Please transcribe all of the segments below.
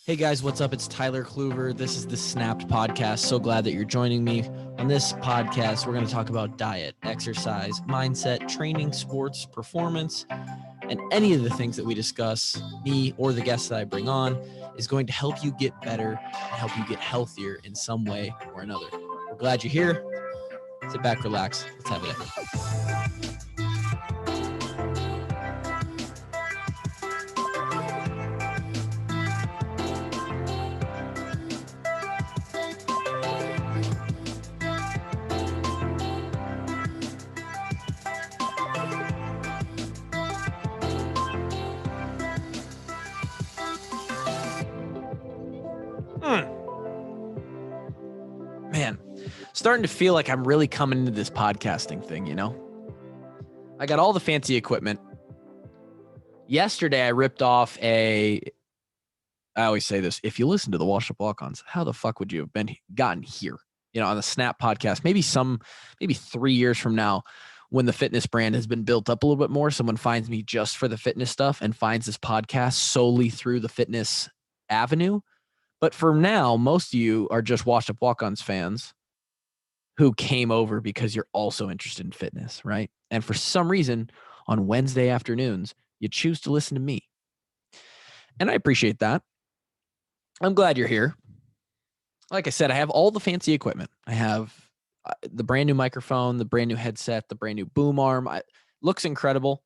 Hey guys, what's up? It's Tyler Kluver. This is the Snapped Podcast. So glad that you're joining me. On this podcast, we're going to talk about diet, exercise, mindset, training, sports, performance, and any of the things that we discuss, me or the guests that I bring on, is going to help you get better and help you get healthier in some way or another. We're glad you're here. Sit back, relax. Let's have it. Man, starting to feel like I'm really coming into this podcasting thing, you know? I got all the fancy equipment. Yesterday, I ripped off I always say this, if you listen to the Washed Up Walk-Ons, how the fuck would you have gotten here? You know, on the Snap podcast, maybe 3 years from now, when the fitness brand has been built up a little bit more, someone finds me just for the fitness stuff and finds this podcast solely through the fitness avenue. But for now, most of you are just Washed Up Walk-Ons fans who came over because you're also interested in fitness, right? And for some reason, on Wednesday afternoons, you choose to listen to me. And I appreciate that. I'm glad you're here. Like I said, I have all the fancy equipment. I have the brand new microphone, the brand new headset, the brand new boom arm. Looks incredible.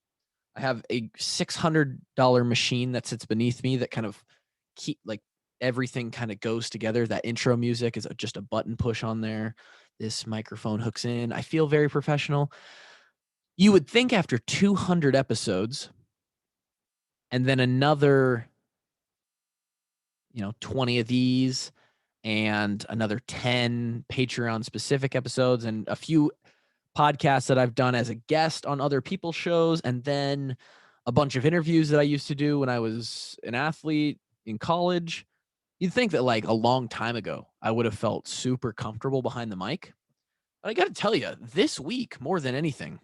I have a $600 machine that sits beneath me that kind of everything kind of goes together. That intro music is just a button push on there. This microphone hooks in. I feel very professional. You would think after 200 episodes and then another, 20 of these and another 10 Patreon specific episodes and a few podcasts that I've done as a guest on other people's shows, and then a bunch of interviews that I used to do when I was an athlete in college. You'd think that like a long time ago, I would have felt super comfortable behind the mic. But I got to tell you, this week, more than anything,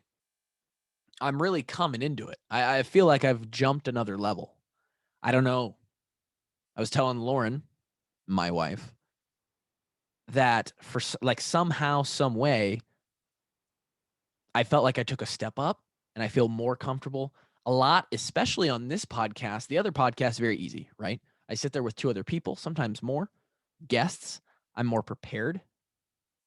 I'm really coming into it. I feel like I've jumped another level. I don't know. I was telling Lauren, my wife, that for like somehow, some way, I felt like I took a step up and I feel more comfortable a lot, especially on this podcast. The other podcast is very easy, right? I sit there with two other people, sometimes more guests. I'm more prepared.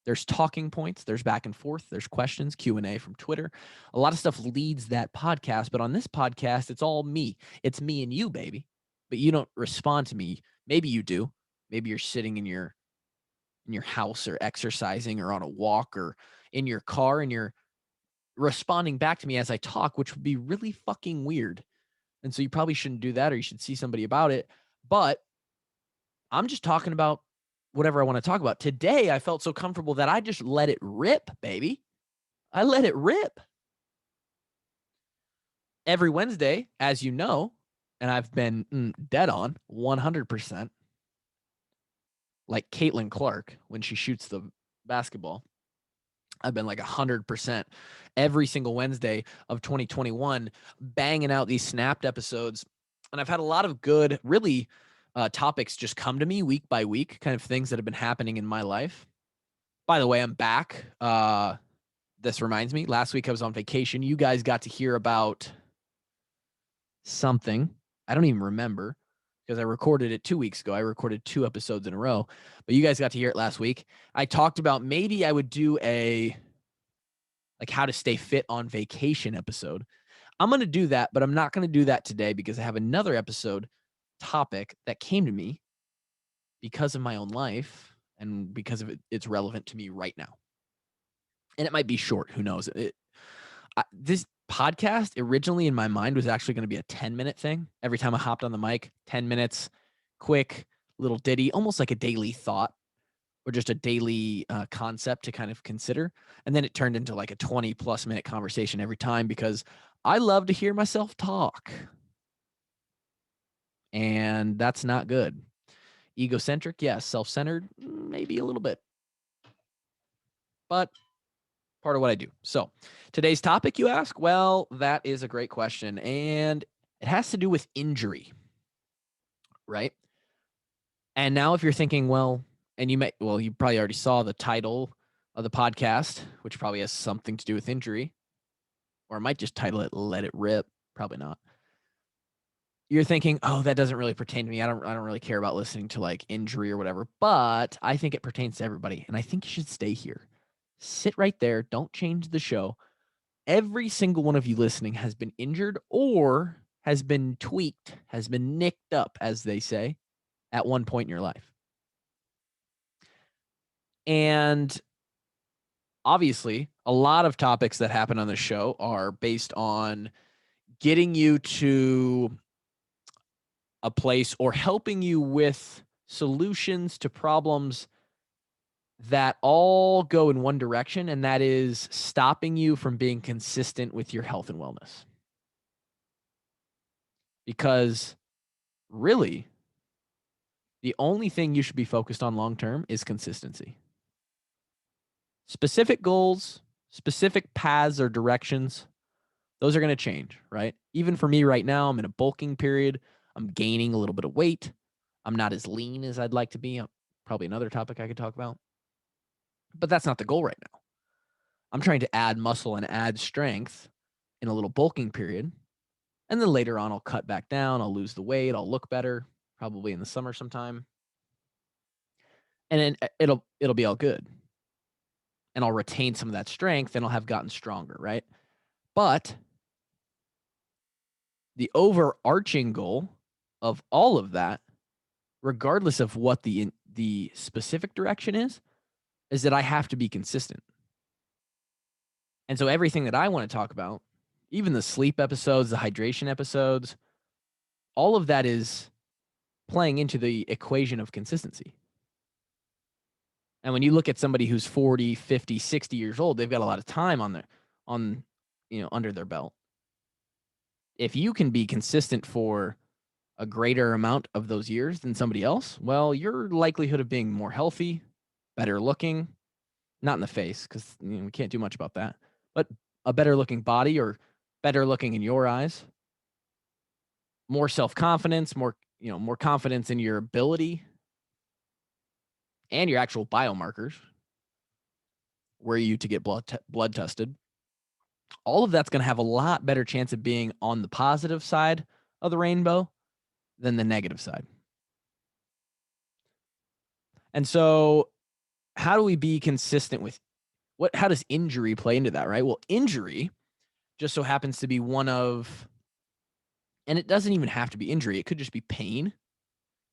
There's talking points, there's back and forth, there's questions, Q&A from Twitter. A lot of stuff leads that podcast, but on this podcast, it's all me. It's me and you, baby. But you don't respond to me. Maybe you do. Maybe you're sitting in your house or exercising or on a walk or in your car and you're responding back to me as I talk, which would be really fucking weird. And so you probably shouldn't do that, or you should see somebody about it. But I'm just talking about whatever I want to talk about. Today, I felt so comfortable that I just let it rip, baby. I let it rip. Every Wednesday, as you know, and I've been dead on 100%, like Caitlin Clark when she shoots the basketball. I've been like 100% every single Wednesday of 2021, banging out these snapped episodes. And I've had a lot of good, really topics just come to me week by week, kind of things that have been happening in my life. By the way, I'm back. This reminds me, last week I was on vacation. You guys got to hear about something. I don't even remember because I recorded it 2 weeks ago. I recorded 2 episodes in a row, but you guys got to hear it last week. I talked about maybe I would do a how to stay fit on vacation episode. I'm going to do that, but I'm not going to do that today because I have another episode topic that came to me because of my own life and because of it's relevant to me right now. And it might be short. Who knows? This podcast originally in my mind was actually going to be a 10-minute thing. Every time I hopped on the mic, 10 minutes, quick little ditty, almost like a daily thought or just a daily concept to kind of consider. And then it turned into like a 20+ minute conversation every time because I love to hear myself talk. And that's not good. Egocentric, yes. Self-centered, maybe a little bit. But part of what I do. So today's topic, you ask? Well, that is a great question. And it has to do with injury, right? And now if you're thinking, well, and you probably already saw the title of the podcast, which probably has something to do with injury, or I might just title it Let It Rip. Probably not. You're thinking, oh, that doesn't really pertain to me. I don't really care about listening to like injury or whatever, but I think it pertains to everybody. And I think you should stay here. Sit right there. Don't change the show. Every single one of you listening has been injured or has been tweaked, has been nicked up, as they say, at one point in your life. And obviously, a lot of topics that happen on the show are based on getting you to a place or helping you with solutions to problems that all go in one direction, and that is stopping you from being consistent with your health and wellness. Because really, the only thing you should be focused on long term is consistency. Specific goals, specific paths or directions, those are going to change, right? Even for me right now, I'm in a bulking period. I'm gaining a little bit of weight. I'm not as lean as I'd like to be. Probably another topic I could talk about. But that's not the goal right now. I'm trying to add muscle and add strength in a little bulking period. And then later on, I'll cut back down. I'll lose the weight. I'll look better, probably in the summer sometime. And then it'll be all good. And I'll retain some of that strength and I'll have gotten stronger, right? But the overarching goal of all of that, regardless of what the specific direction is that I have to be consistent. And so everything that I want to talk about, even the sleep episodes, the hydration episodes, all of that is playing into the equation of consistency. And when you look at somebody who's 40, 50, 60 years old, they've got a lot of time under their belt. If you can be consistent for a greater amount of those years than somebody else, well, your likelihood of being more healthy, better looking, not in the face, because we can't do much about that, but a better looking body or better looking in your eyes, more self-confidence, more confidence in your ability and your actual biomarkers, were you to get blood tested. All of that's going to have a lot better chance of being on the positive side of the rainbow than the negative side. And so how do we be consistent with how does injury play into that, right? Well, injury just so happens to be one of, and it doesn't even have to be injury. It could just be pain.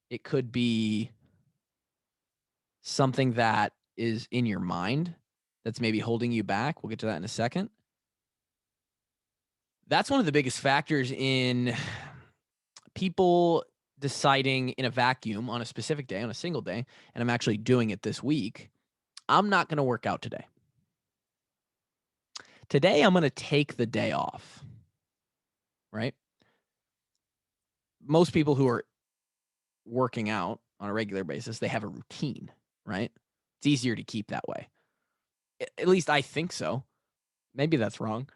It could be something that is in your mind that's maybe holding you back. We'll get to that in a second. That's one of the biggest factors in people deciding in a vacuum on a specific day, on a single day, and I'm actually doing it this week. I'm not going to work out today. Today, I'm going to take the day off, right? Most people who are working out on a regular basis, they have a routine, right? It's easier to keep that way. At least I think so. Maybe that's wrong.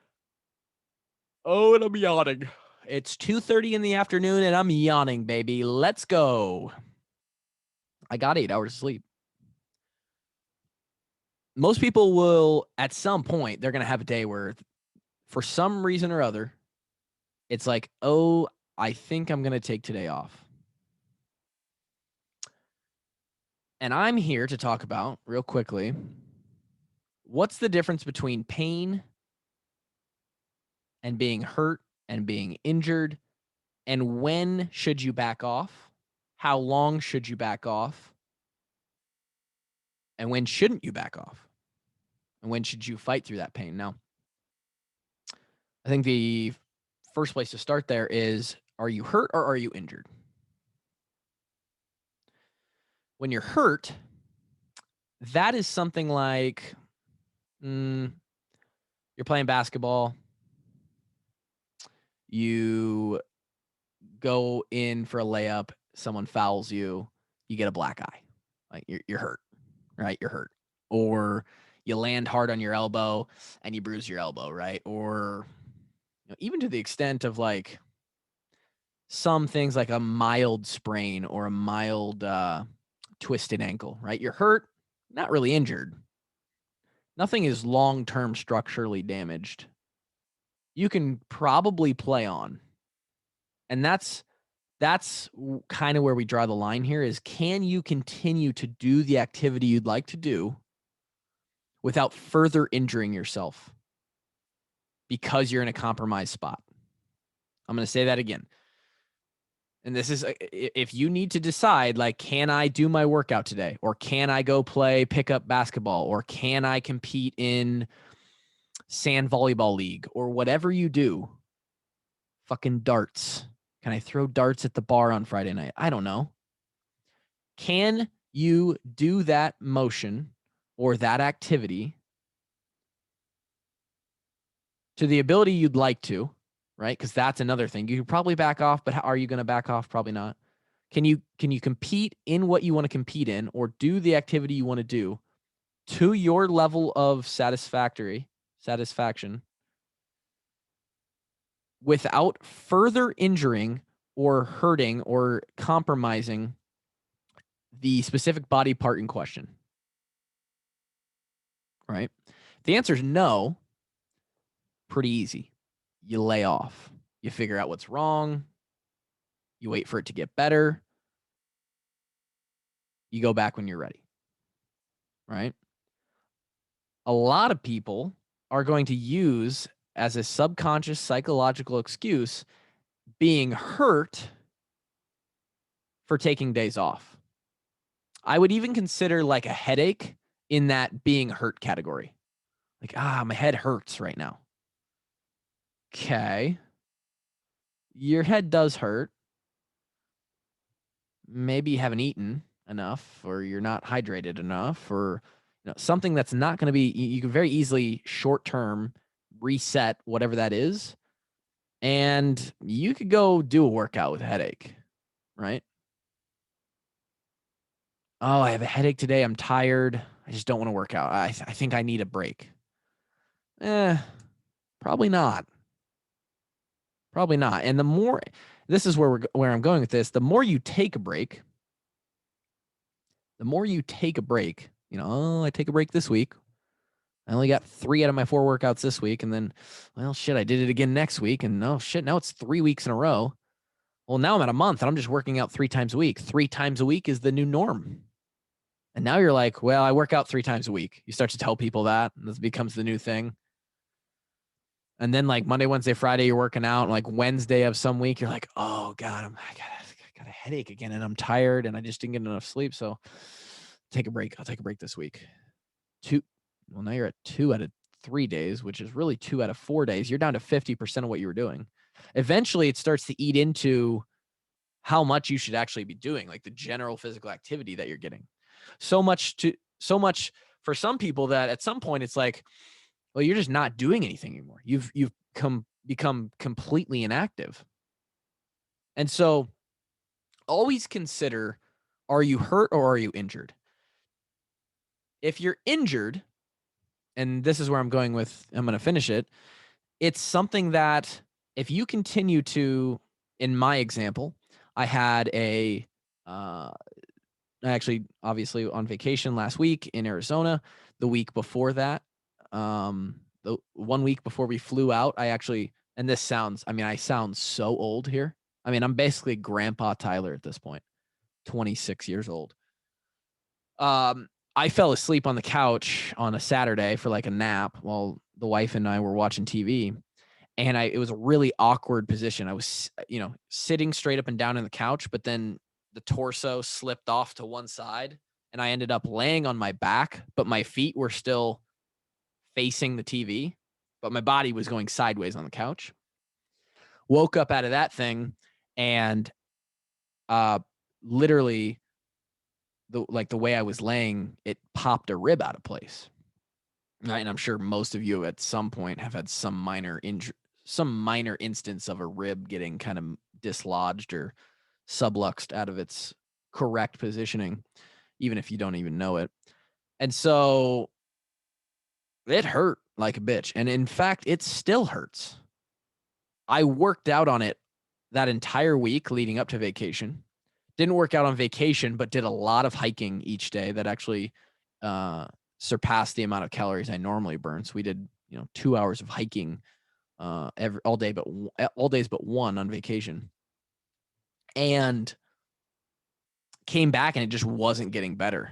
Oh, and I'm yawning. It's 2:30 in the afternoon and I'm yawning, baby. Let's go. I got 8 hours of sleep. Most people will, at some point, they're going to have a day where, for some reason or other, it's like, oh, I think I'm going to take today off. And I'm here to talk about, real quickly, what's the difference between pain and being hurt and being injured, and when should you back off? How long should you back off? And when shouldn't you back off? And when should you fight through that pain? Now, I think the first place to start there is, are you hurt or are you injured? When you're hurt, that is something like you're playing basketball, you go in for a layup, someone fouls you, you get a black eye. Like you're hurt, right? You're hurt. Or you land hard on your elbow and you bruise your elbow, right? Or even to the extent of like some things like a mild sprain or a mild twisted ankle, right? You're hurt, not really injured. Nothing is long-term structurally damaged. You can probably play on. And that's kind of where we draw the line here is, can you continue to do the activity you'd like to do without further injuring yourself because you're in a compromised spot? I'm going to say that again. And this is, if you need to decide, like, can I do my workout today? Or can I go play pickup basketball? Or can I compete in sand volleyball league? Or whatever you do, fucking darts. Can I throw darts at the bar on Friday night? I don't know. Can you do that motion or that activity to the ability you'd like to, right? Because that's another thing. You could probably back off, but how are you going to back off? Probably not. Can you compete in what you want to compete in, or do the activity you want to do to your level of satisfaction without further injuring or hurting or compromising the specific body part in question? Right? If the answer is no, pretty easy. You lay off. You figure out what's wrong. You wait for it to get better. You go back when you're ready. Right? A lot of people are going to use as a subconscious psychological excuse being hurt for taking days off. I would even consider like a headache in that being hurt category. Like, my head hurts right now. Okay. Your head does hurt. Maybe you haven't eaten enough, or you're not hydrated enough, or something that's not going to be, you can very easily short-term reset whatever that is. And you could go do a workout with a headache, right? Oh, I have a headache today. I'm tired. I just don't want to work out. I think I need a break. Probably not. Probably not. And this is where I'm going with this. The more you take a break, I take a break this week. I only got 3 out of my 4 workouts this week. And then, well, shit, I did it again next week. And now it's 3 weeks in a row. Well, now I'm at a month and I'm just working out 3 times a week. 3 times a week is the new norm. And now you're like, well, I work out 3 times a week. You start to tell people that, and this becomes the new thing. And then like Monday, Wednesday, Friday, you're working out. And like Wednesday of some week, you're like, oh God, I got a headache again and I'm tired and I just didn't get enough sleep. So take a break. I'll take a break this week. Now you're at 2 out of 3 days, which is really 2 out of 4 days. You're down to 50% of what you were doing. Eventually it starts to eat into how much you should actually be doing, like the general physical activity that you're getting. So much for some people that at some point it's like, well, you're just not doing anything anymore. You've become completely inactive. And so always consider, are you hurt or are you injured? If you're injured, and this is where I'm going to finish it, it's something that if you continue to, in my example, I had actually obviously on vacation last week in Arizona. The week before that, the 1 week before we flew out, I sound so old here. I'm basically Grandpa Tyler at this point, 26 years old. I fell asleep on the couch on a Saturday for like a nap while the wife and I were watching TV. And it was a really awkward position. I was, sitting straight up and down in the couch, but then the torso slipped off to one side and I ended up laying on my back, but my feet were still facing the TV, but my body was going sideways on the couch. Woke up out of that thing and literally the way I was laying, it popped a rib out of place. Right. And I'm sure most of you at some point have had some minor instance of a rib getting kind of dislodged or subluxed out of its correct positioning, even if you don't even know it. And so it hurt like a bitch. And in fact, it still hurts. I worked out on it that entire week leading up to vacation. Didn't work out on vacation, but did a lot of hiking each day that actually surpassed the amount of calories I normally burn. So we did, 2 hours of hiking all days but one on vacation, and came back and it just wasn't getting better.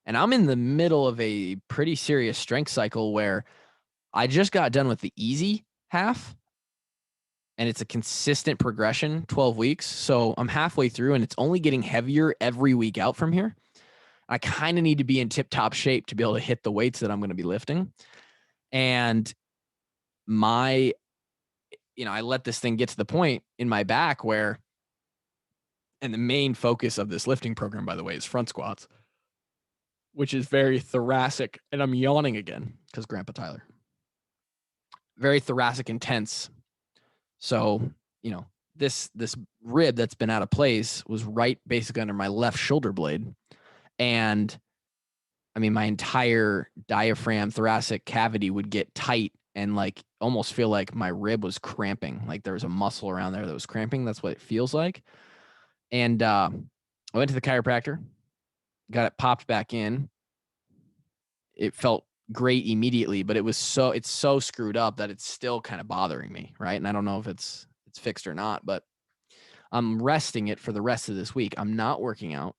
And I'm in the middle of a pretty serious strength cycle where I just got done with the easy half, and it's a consistent progression, 12 weeks. So I'm halfway through and it's only getting heavier every week out from here. I kind of need to be in tip top shape to be able to hit the weights that I'm going to be lifting. And I let this thing get to the point in my back where, and the main focus of this lifting program, by the way, is front squats, which is very thoracic. And I'm yawning again because Grandpa Tyler. Very thoracic intense. So, this rib that's been out of place was right basically under my left shoulder blade. And I mean, my entire diaphragm, thoracic cavity would get tight and like almost feel like my rib was cramping. Like there was a muscle around there that was cramping. That's what it feels like. And I went to the chiropractor, got it popped back in. It felt great immediately, but it's so screwed up that it's still kind of bothering me, right? And I don't know if it's fixed or not, but I'm resting it for the rest of this week. I'm not working out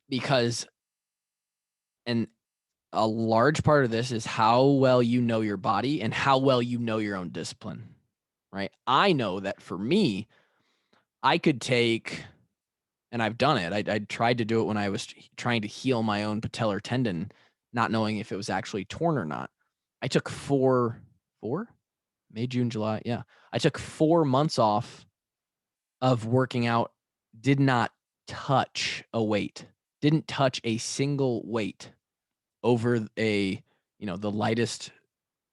because, and a large part of this is how well you know your body and how well you know your own discipline, right? I know that for me, I could take, and I've done it. I tried to do it when I was trying to heal my own patellar tendon, not knowing if it was actually torn or not. I took four, May, June, July. Yeah. I took 4 months off of working out, did not touch a weight, didn't touch a single weight over the lightest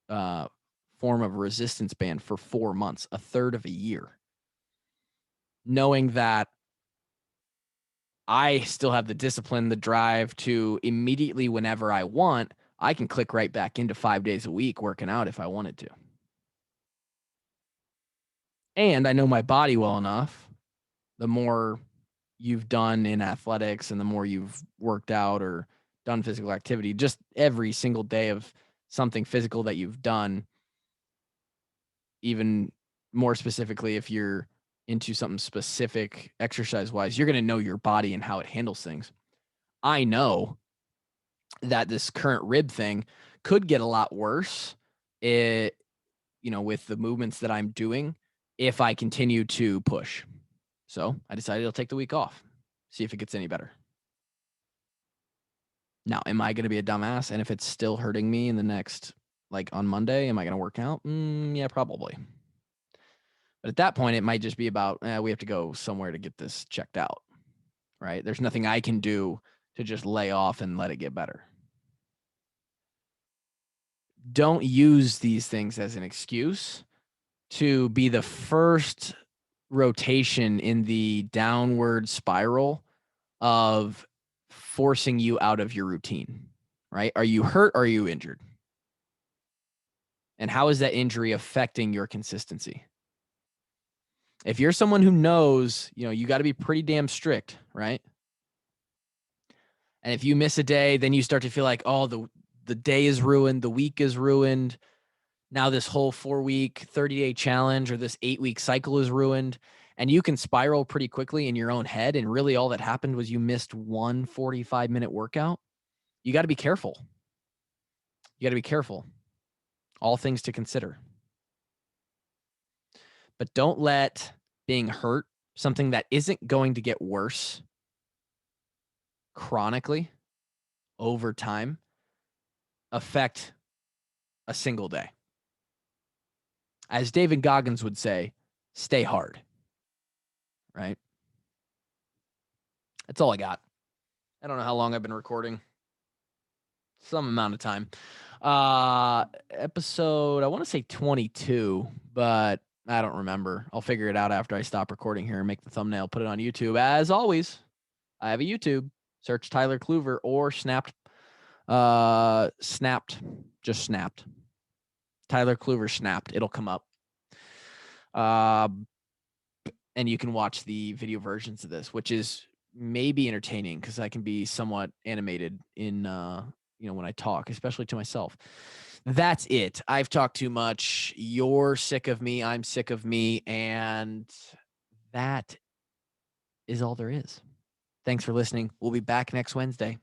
form of resistance band for 4 months, a third of a year, knowing that I still have the discipline, the drive to immediately, whenever I want, I can click right back into 5 days a week working out if I wanted to. And I know my body well enough. The more you've done in athletics and the more you've worked out or done physical activity, just every single day of something physical that you've done, even more specifically, if you're into something specific exercise wise, you're going to know your body and how it handles things. I know that this current rib thing could get a lot worse, with the movements that I'm doing if I continue to push. So I decided I'll take the week off, see if it gets any better. Now, am I going to be a dumbass? And if it's still hurting me in the next, like on Monday, am I going to work out? Yeah, probably. But at that point, it might just be about, we have to go somewhere to get this checked out, right? There's nothing I can do to just lay off and let it get better. Don't use these things as an excuse to be the first rotation in the downward spiral of forcing you out of your routine, right? Are you hurt or are you injured? And how is that injury affecting your consistency? If you're someone who knows, you got to be pretty damn strict, right? And if you miss a day, then you start to feel like, oh, the day is ruined, the week is ruined. Now this whole 4-week, 30-day challenge or this 8-week cycle is ruined. And you can spiral pretty quickly in your own head. And really all that happened was you missed one 45-minute workout. You got to be careful. All things to consider. But don't let being hurt, something that isn't going to get worse chronically over time, affect a single day. As David Goggins would say, stay hard, right? That's all I got. I don't know how long I've been recording. Some amount of time. Episode, I want to say 22, but I don't remember. I'll figure it out after I stop recording here and make the thumbnail, put it on YouTube. As always, I have a YouTube. Search Tyler Kluver or Snapped. Just Snapped. Tyler Kluver Snapped. It'll come up. and you can watch the video versions of this, which is maybe entertaining because I can be somewhat animated in when I talk, especially to myself. That's it. I've talked too much. You're sick of me. I'm sick of me. And that is all there is. Thanks for listening. We'll be back next Wednesday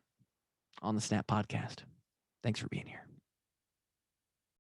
on the Snap Podcast. Thanks for being here.